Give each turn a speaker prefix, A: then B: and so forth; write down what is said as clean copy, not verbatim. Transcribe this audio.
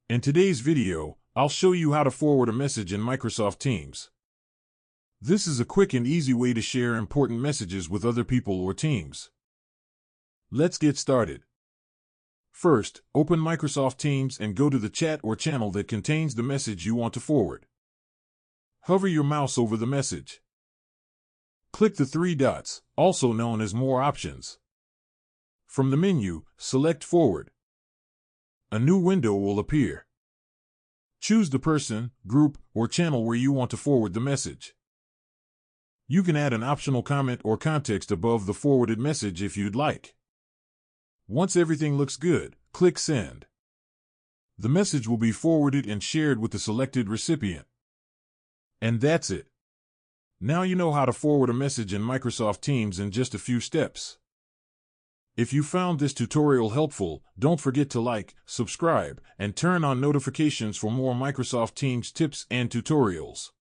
A: In today's video, I'll show you how to forward a message in Microsoft Teams. This is a quick and easy way to share important messages with other people or teams. Let's get started. First, open Microsoft Teams and go to the chat or channel that contains the message you want to forward. Hover your mouse over the message. Click the three dots, also known as More Options. From the menu, select Forward. A new window will appear. Choose the person, group, or channel where you want to forward the message. You can add an optional comment or context above the forwarded message if you'd like. Once everything looks good, click Send. The message will be forwarded and shared with the selected recipient. And that's it. Now you know how to forward a message in Microsoft Teams in just a few steps. If you found this tutorial helpful, don't forget to like, subscribe, and turn on notifications for more Microsoft Teams tips and tutorials.